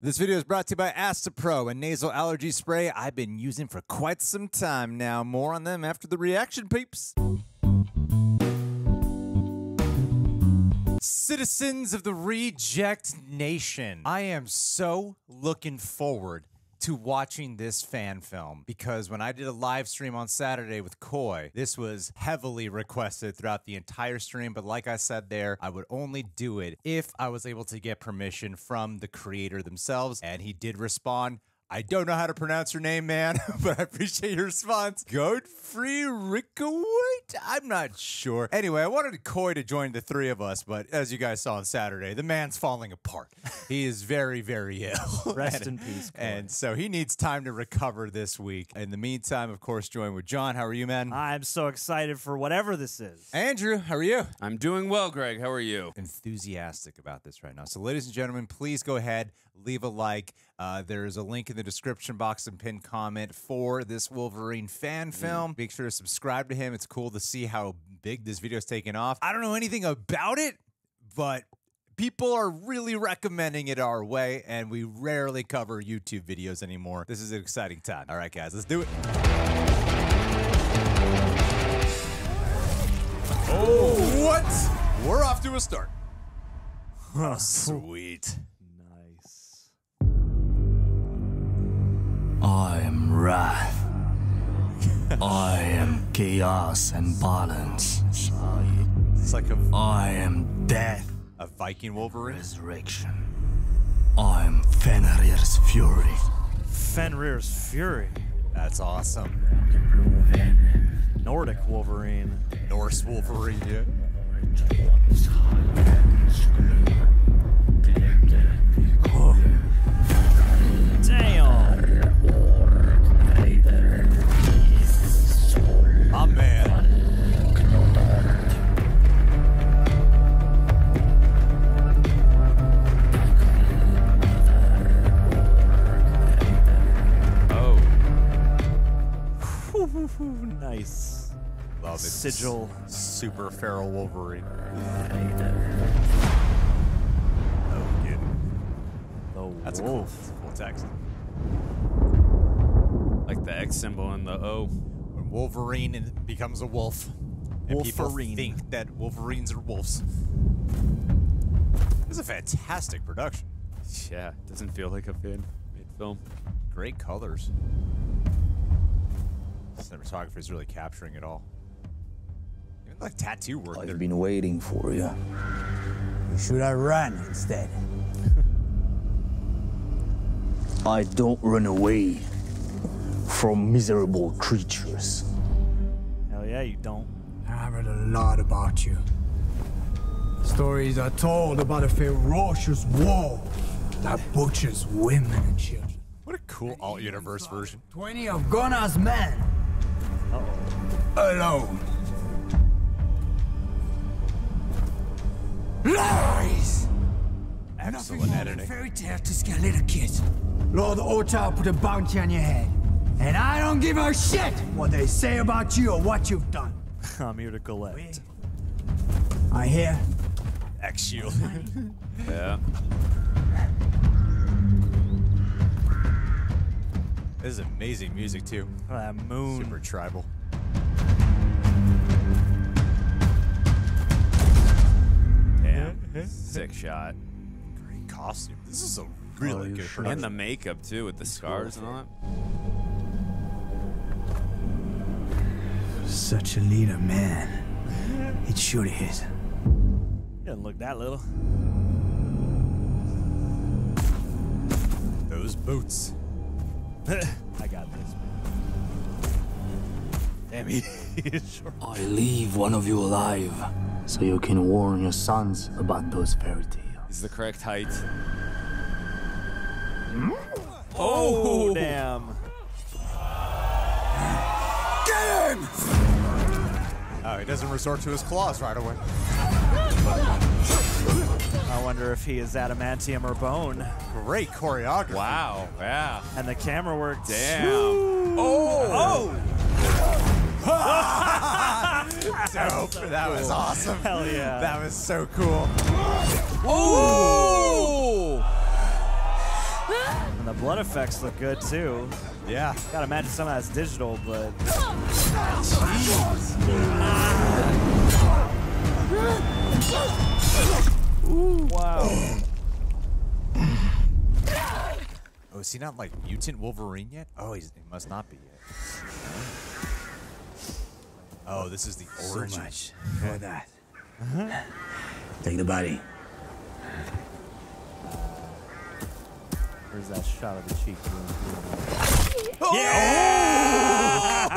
This video is brought to you by Astepro, a nasal allergy spray I've been using for quite some time now. More on them after the reaction, peeps. Citizens of the Reject Nation, I am so looking forward to watching this fan film because when I did a live stream on Saturday with Koi, this was heavily requested throughout the entire stream. But like I said there, I would only do it if I was able to get permission from the creator themselves. And he did respond. I don't know how to pronounce your name, man, but I appreciate your response. Godefroy Ryckewaert? I'm not sure. Anyway, I wanted Koi to join the three of us, but as you guys saw on Saturday, the man's falling apart. He is very, very ill. Rest in peace, Koi. And so he needs time to recover this week. In the meantime, of course, join with John. How are you, man? I'm so excited for whatever this is. Andrew, how are you? I'm doing well, Greg. How are you? Enthusiastic about this right now. So ladies and gentlemen, please go ahead, leave a like. There's a link in the description box and pinned comment for this Wolverine fan film. Make sure to subscribe to him. It's cool to see how big this video is taking off. I don't know anything about it, but people are really recommending it our way, and we rarely cover YouTube videos anymore. This is an exciting time. All right, guys, let's do it. Oh, what? We're off to a start. Oh, sweet. Nice. I am wrath. I am chaos and balance. It's like I am death. a Viking Wolverine. Resurrection. I am Fenrir's fury. Fenrir's Fury. That's awesome. Nordic Wolverine. Norse Wolverine, yeah. Oh. Damn. My man. Nice. Love it. Sigil. Super feral Wolverine. Oh, good. The That's wolf. a cool text. Like the X symbol and the O. When Wolverine becomes a wolf, and people Wolverine. think that Wolverines are wolves. This is a fantastic production. Yeah, doesn't feel like a fan-made film. Great colors. Cinematography is really capturing it all. Even like tattoo work. I've been waiting for you. You should have run instead. I don't run away from miserable creatures. Hell yeah, you don't. I've heard a lot about you. Stories are told about a ferocious war that butchers women and children. What a cool alt-universe version. 20 of Gunnar's men. Uh-oh. Alone. Lies! Excellent editing. Fairy tale to scare little kids. Lord Otto put a bounty on your head. And I don't give a shit what they say about you or what you've done. I'm here to collect. I hear. X-Shield. Yeah. This is amazing music, too. Oh, that moon. Super tribal. Damn. Sick shot. Great costume. This is a really good production. And the makeup, too, with the scars and all that. Such a leader, man. It sure is. Doesn't look that little. Those boots. I got this. Damn, he is short. I leave one of you alive so you can warn your sons about those fairy tales. Is the correct height. Oh, damn. Get him! Oh, he doesn't resort to his claws right away. I wonder if he is adamantium or bone. Great choreography. Wow. Yeah. And the camera work. Damn. Oh! Dope. That was awesome. Hell yeah. That was so cool. Oh! the blood effects look good too. Yeah. Gotta imagine some of that's digital, but. Ooh, wow. Oh, is he not like mutant Wolverine yet? Oh, he must not be yet. Oh, this is the origin. So much for that. Take the body. Where's that shot of the cheek? Oh! Yeah!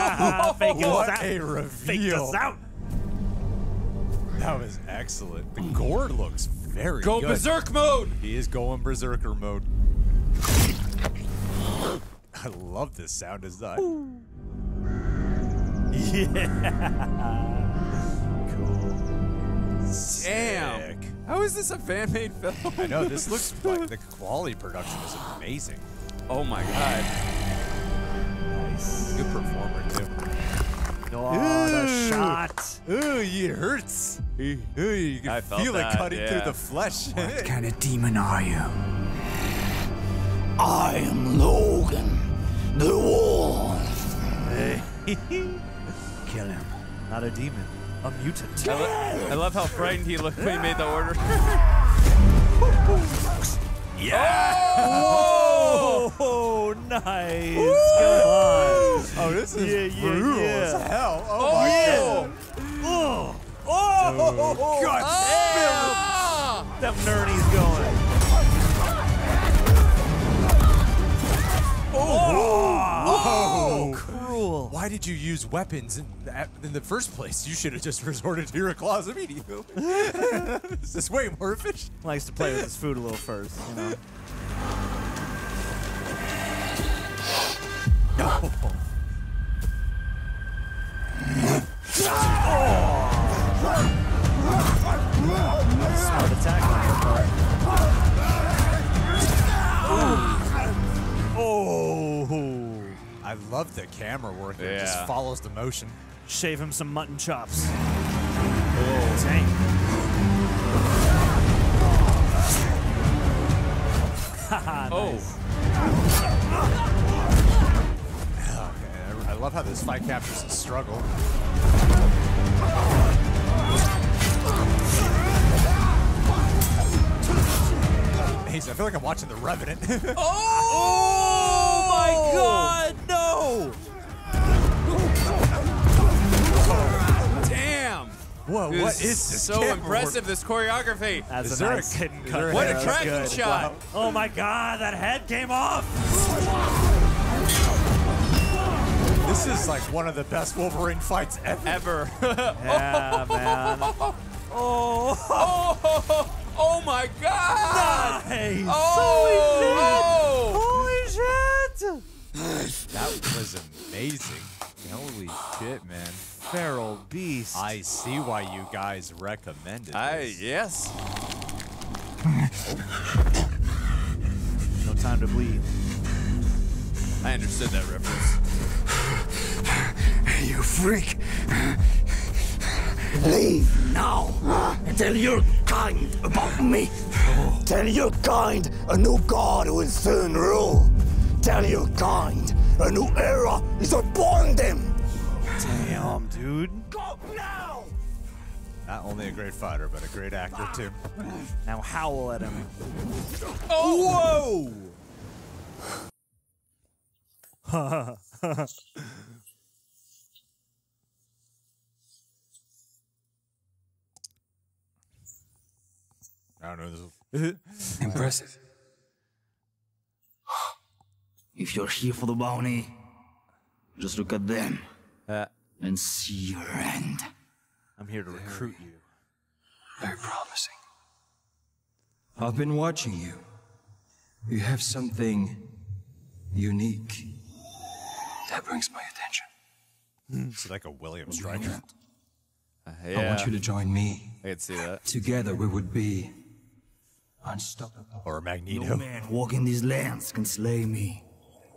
Fake us What out. a Fake reveal. us out. That was excellent. The gore looks very Go good. berserk mode! He is going berserker mode. I love this sound design. Yeah. Cool. Damn. Sick. How is this a fan-made film? I know, this looks like the quality production is amazing. Oh my god. Nice. Good performer, too. Oh, the shot. Ooh, it hurts. Ooh, you I can felt feel it that, cutting yeah. through the flesh. What kind of demon are you? I am Logan the Wolf. Kill him. Not a demon. A mutant. I love how frightened he looked when he made the order. Oh, nice. Come on. Oh, this is Yeah, brutal yeah. as hell. Oh, my god. Oh, God, Them nerdy's going. Oh, Cruel. why did you use weapons in the first place? You should have just resorted to your claws immediately. Is this way more efficient? Likes to play with his food a little first, you know. Smart attack on your part. Oh. I love the camera work. It just Yeah. follows the motion. Shave him some mutton chops. Oh, dang. Oh. Okay, I love how this fight captures the struggle. Amazing. I feel like I'm watching The Revenant. Oh my god, no! Damn. Whoa, This what is this? so camera impressive, this choreography. That's Is a there nice a- hidden is cut. there a What hair? a tracking Good. shot. Oh my god, that head came off! This is like one of the best Wolverine fights ever. Ever. Yeah, man. Oh, Oh my god. nice! Oh. Holy shit! That was amazing. Holy shit, man. Feral beast. I see why you guys recommended this. Yes. No time to bleed. I understood that reference. You freak. Leave now and tell your kind about me. Tell your kind a new god will soon rule. Tell your kind a new era is upon them. Damn, dude. Go now! Not only a great fighter, but a great actor, too. Now howl at him. Whoa! I don't know. Impressive. If you're here for the bounty, just look at them and see your end. I'm here to recruit you. Very promising. I've been watching you. You have something unique. That brings my attention. It's like a William Stryker. Yeah. I want you to join me. I can see that. Together we would be unstoppable. Or Magneto. No man walking these lands can slay me.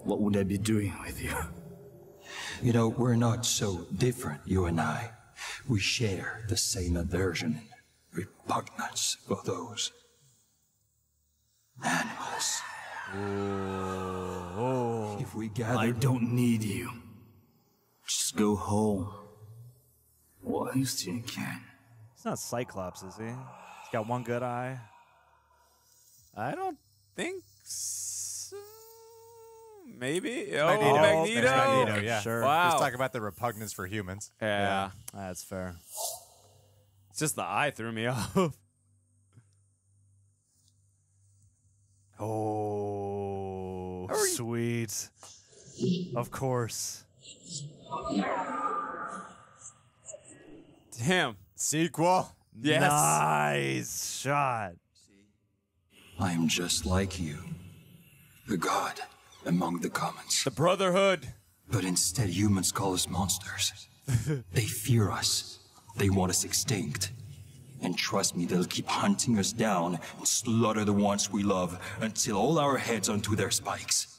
What would I be doing with you? You know, we're not so different, you and I. We share the same aversion and repugnance for those animals. If we gather, I don't need you. Just go home. Whilst you can. He's not Cyclops, is he? He's got one good eye. I don't think so. Maybe. Magneto. Magneto. Magneto, yeah. Sure. Wow. Let's talk about the repugnance for humans. Yeah. That's fair. It's just the eye threw me off. Oh, sweet. Of course. Damn. Sequel. Yes. Nice shot. I am just like you. The god among the commons. The Brotherhood. But instead humans call us monsters. They fear us. They want us extinct. And trust me, they'll keep hunting us down and slaughter the ones we love until all our heads onto their spikes.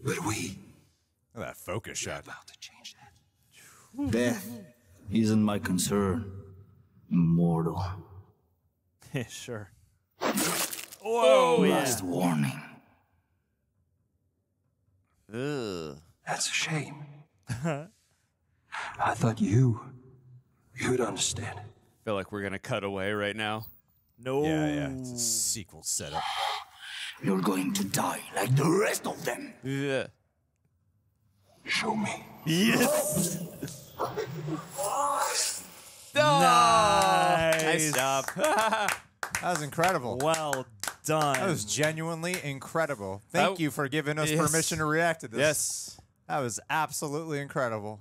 But we Look at that focus are shot. about to change that. Death isn't my concern. Mortal. Sure. Whoa. Last warning. Ugh. That's a shame. I thought you'd understand. I feel like we're gonna cut away right now. No. Yeah. It's a sequel setup. You're going to die like the rest of them. Yeah. Show me. Yes. Nice job. That was incredible. Well done. That was genuinely incredible. Thank you for giving us yes. permission to react to this. Yes. That was absolutely incredible.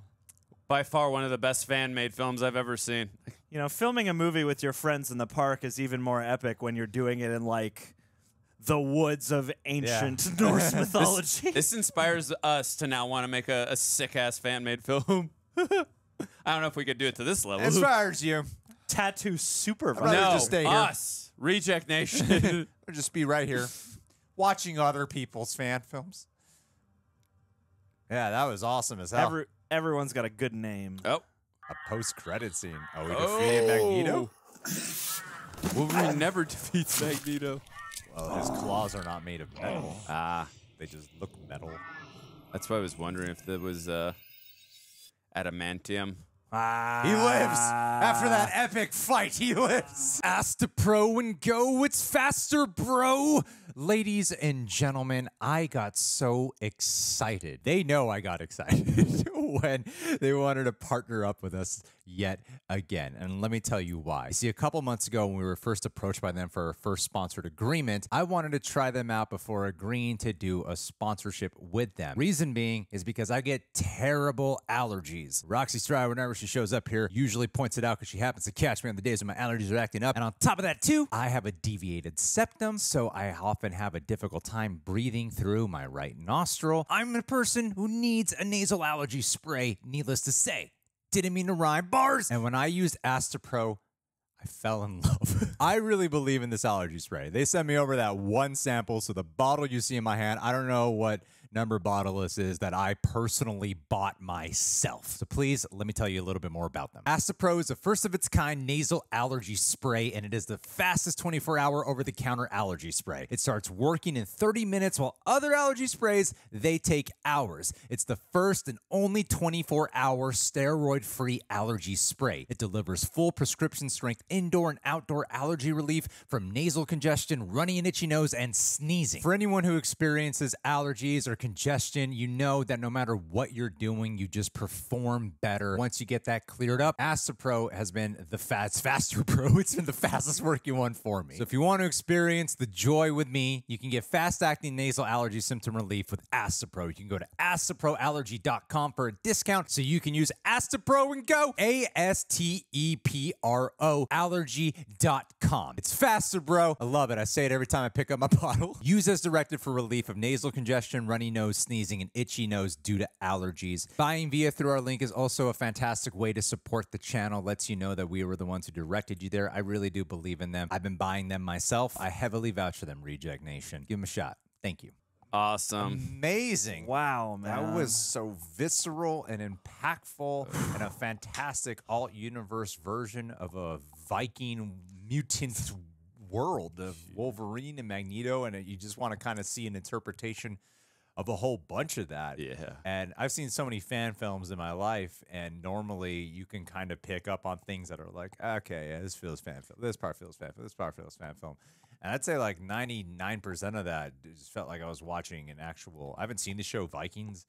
By far one of the best fan-made films I've ever seen. You know, filming a movie with your friends in the park is even more epic when you're doing it in, like, the woods of ancient Norse mythology. This inspires us to now want to make a sick-ass fan-made film. I don't know if we could do it to this level. Inspires you. Tattoo supervisor. rather No, just stay here. us. Reject Nation. Or just be right here watching other people's fan films. Yeah, that was awesome as hell. Everyone's got a good name. Oh. A post-credit scene. Oh, we defeated Magneto? Wolverine never defeats Magneto. Well, his claws are not made of metal. They just look metal. That's why I was wondering if there was adamantium. He lives. After that epic fight, he lives. Astepro and go. It's faster, bro. Ladies and gentlemen, I got so excited. They know I got excited when they wanted to partner up with us yet again. And let me tell you why. See, a couple months ago when we were first approached by them for our first sponsored agreement, I wanted to try them out before agreeing to do a sponsorship with them. Reason being is because I get terrible allergies. Roxy Stryer, whenever she shows up here, usually points it out because she happens to catch me on the days when my allergies are acting up. And on top of that too, I have a deviated septum, so I often have a difficult time breathing through my right nostril. I'm a person who needs a nasal allergy spray, needless to say. Didn't mean to rhyme. Bars! And when I used Astepro, I fell in love. I really believe in this allergy spray. They sent me over that one sample, so the bottle you see in my hand, I don't know what number bottle this is that I personally bought myself. So please, let me tell you a little bit more about them. Astepro is a first-of-its-kind nasal allergy spray, and it is the fastest 24-hour over-the-counter allergy spray. It starts working in 30 minutes, while other allergy sprays, they take hours. It's the first and only 24-hour steroid-free allergy spray. It delivers full prescription-strength indoor and outdoor allergy relief from nasal congestion, runny and itchy nose, and sneezing. For anyone who experiences allergies or congestion, you know that no matter what you're doing, you just perform better once you get that cleared up. Astepro has been the faster pro. It's been the fastest working one for me. So if you want to experience the joy with me, you can get fast-acting nasal allergy symptom relief with Astepro. You can go to asteproallergy.com for a discount so you can use Astepro and go. ASTEPRO allergy.com. It's faster, bro. I love it. I say it every time I pick up my bottle. Use as directed for relief of nasal congestion, runny nose, sneezing, and itchy nose due to allergies. Buying via through our link is also a fantastic way to support the channel. Lets you know that we were the ones who directed you there. I really do believe in them. I've been buying them myself. I heavily vouch for them, Reject Nation. Give them a shot. Thank you. Awesome. Amazing. Wow, man. That was so visceral and impactful and a fantastic alt-universe version of a Viking mutant world of Wolverine and Magneto, and you just want to kind of see an interpretation of a whole bunch of that. Yeah. And I've seen so many fan films in my life, and normally you can kind of pick up on things that are like, okay, yeah, this feels fan film. This part feels fan film. This part feels fan film. And I'd say like 99% of that just felt like I was watching an actual. I haven't seen the show Vikings,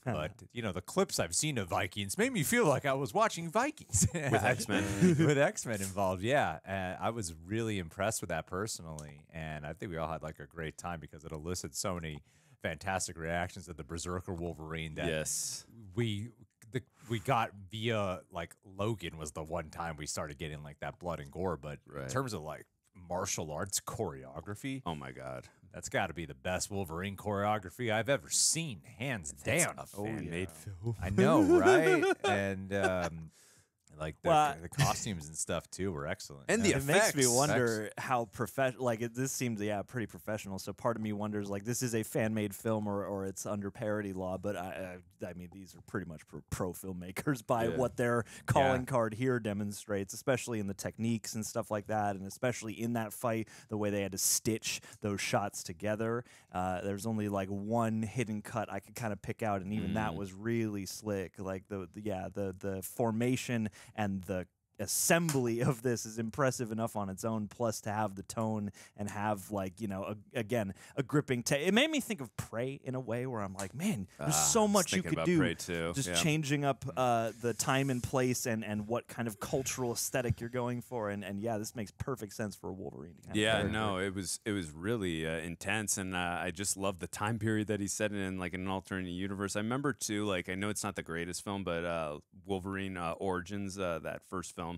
but you know the clips I've seen of Vikings made me feel like I was watching Vikings With X-Men. with X-Men involved. Yeah, and I was really impressed with that personally, and I think we all had like a great time because it elicited so many fantastic reactions to the Berserker Wolverine that Yes. we got via like Logan was the one time we started getting like that blood and gore, but in terms of like martial arts choreography, Oh my God. that's got to be the best Wolverine choreography I've ever seen, hands down. A fan-made film. I know, right? And like Well, the costumes and stuff too were excellent. And the It makes me effects. wonder how professional. Like this seems, pretty professional. So part of me wonders, like, this is a fan-made film, or it's under parody law. But I mean, these are pretty much pro filmmakers by what their calling card here demonstrates, especially in the techniques and stuff like that, and especially in that fight, the way they had to stitch those shots together. There's only like one hidden cut I could kind of pick out, and even that was really slick. Like the formation and the assembly of this is impressive enough on its own, plus to have the tone and have like, you know, again, a gripping it made me think of Prey in a way where I'm like, man, there's so much you could do Prey too. just changing up the time and place and what kind of cultural aesthetic you're going for, and yeah, this makes perfect sense for a Wolverine kind of character. No, it was really intense, and I just love the time period that he set it in, like in an alternate universe. I remember too, like, I know it's not the greatest film, but Wolverine Origins, that first film.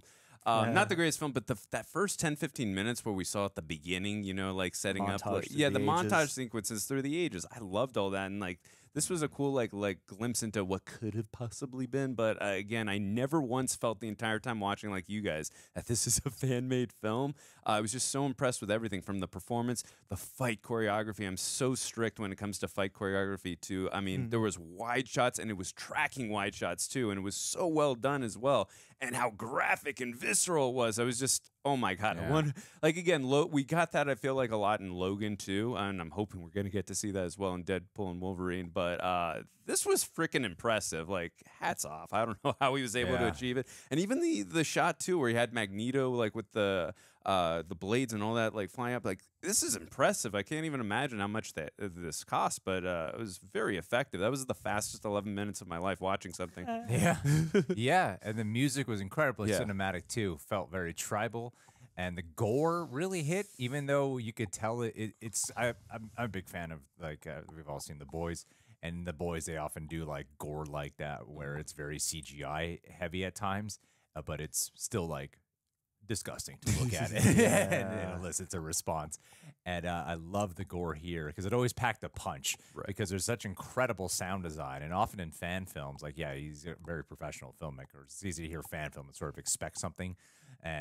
Not the greatest film, but that first 10-15 minutes where we saw at the beginning, you know, like setting up, like, the montage sequences through the ages. I loved all that, and like this was a cool like glimpse into what could have possibly been. But again, I never once felt the entire time watching, like you guys, that this is a fan-made film. I was just so impressed with everything from the performance, the fight choreography. I'm so strict when it comes to fight choreography too. I mean, there was wide shots, and it was tracking wide shots too, and it was so well done as well. And how graphic and visceral it was. I was just, oh my God. Like, again, we got that, I feel like, a lot in Logan too, and I'm hoping we're going to get to see that as well in Deadpool and Wolverine. But this was freaking impressive. Like, hats off. I don't know how he was able to achieve it. And even the shot too, where he had Magneto, like, with the blades and all that, like, flying up. Like, this is impressive. I can't even imagine how much this cost, but it was very effective. That was the fastest 11 minutes of my life watching something. Yeah, and the music was incredibly cinematic too. Felt very tribal, and the gore really hit. Even though you could tell I'm a big fan of, like, we've all seen The Boys, and The Boys, they often do like gore like that, where it's very CGI heavy at times, but it's still like disgusting to look at it and it elicits a response. And I love the gore here because it always packed a punch, because there's such incredible sound design. And often in fan films, like, he's a very professional filmmaker. It's easy to hear fan film and sort of expect something,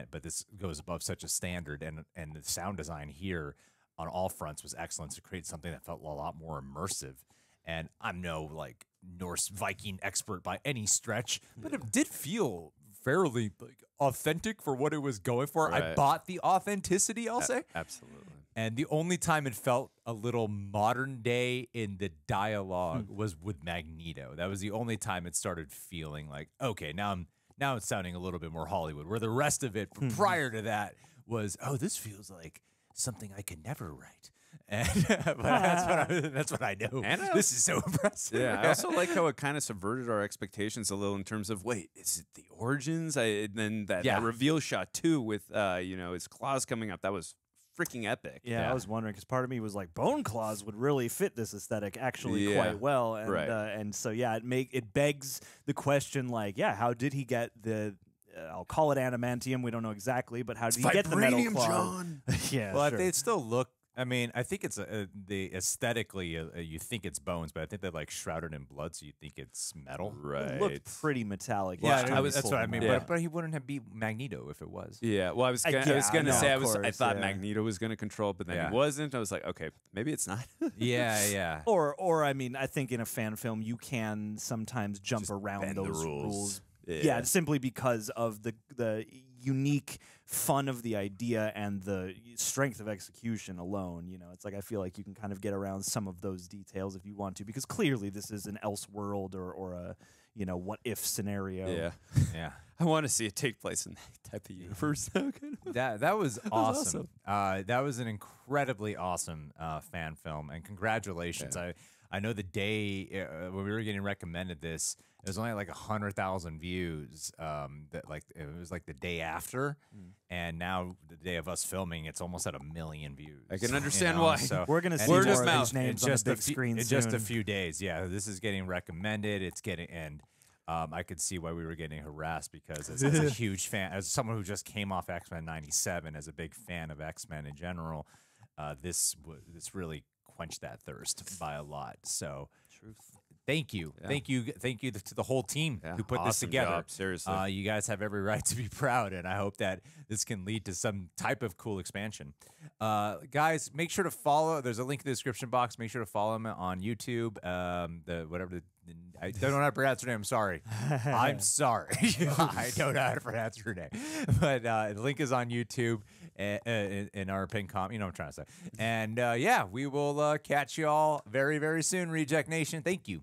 but this goes above such a standard. And the sound design here on all fronts was excellent to create something that felt a lot more immersive. And I'm no like Norse Viking expert by any stretch, but it did feel fairly like authentic for what it was going for. I bought the authenticity, I'll say. Absolutely. And the only time it felt a little modern day in the dialogue was with Magneto. That was the only time it started feeling like, okay, now it's sounding a little bit more Hollywood, where the rest of it prior to that was, oh, this feels like something I could never write. And but that's what I know. And this is so impressive. Yeah, I also like how it kind of subverted our expectations a little in terms of, wait, is it the origins? And then that reveal shot too with you know, his claws coming up. That was freaking epic. Yeah, I was wondering, because part of me was like, bone claws would really fit this aesthetic actually quite well, and and so it begs the question, like, how did he get the I'll call it adamantium, we don't know exactly, but how did he get the metal claw? John. Well, they still look. I mean, I think it's the aesthetically you think it's bones, but I think they're like shrouded in blood, so you think it's metal. Right. It looked pretty metallic. Yeah, that's what I mean. But he wouldn't have beat Magneto if it was. Yeah. Well, I was gonna say I thought Magneto was gonna control, but then he wasn't. I was like, okay, maybe it's not. Yeah. Or I mean, I think in a fan film you can sometimes jump around those rules. Yeah, simply because of the unique fun of the idea and the strength of execution alone. You know, it's like I feel like you can kind of get around some of those details if you want to, because clearly this is an Elseworld or a, you know, what if scenario. Yeah. Yeah. I want to see it take place in that type of universe. That was awesome. That was an incredibly awesome fan film, and congratulations. Yeah. I know the day when we were getting recommended this, it was only like 100,000 views. That like it was like the day after, and now the day of us filming, it's almost at 1 million views. I can understand you know? why. So, We're gonna see word more of of mouth. these names on the big screen in soon. just a few days. Yeah, this is getting recommended. It's getting and. I could see why we were getting harassed because as a huge fan, as someone who just came off X-Men '97, as a big fan of X-Men in general, this really quenched that thirst by a lot. So, thank you, thank you to the whole team who put this Awesome together. job, seriously. You guys have every right to be proud, and I hope that this can lead to some type of cool expansion. Guys, make sure to follow. There's a link in the description box. Make sure to follow him on YouTube. I don't know how to pronounce her name. I'm sorry. I'm sorry. I don't know how to pronounce her name. But the link is on YouTube in our pinned comment. You know what I'm trying to say. And yeah, we will catch you all very, very soon, Reject Nation. Thank you.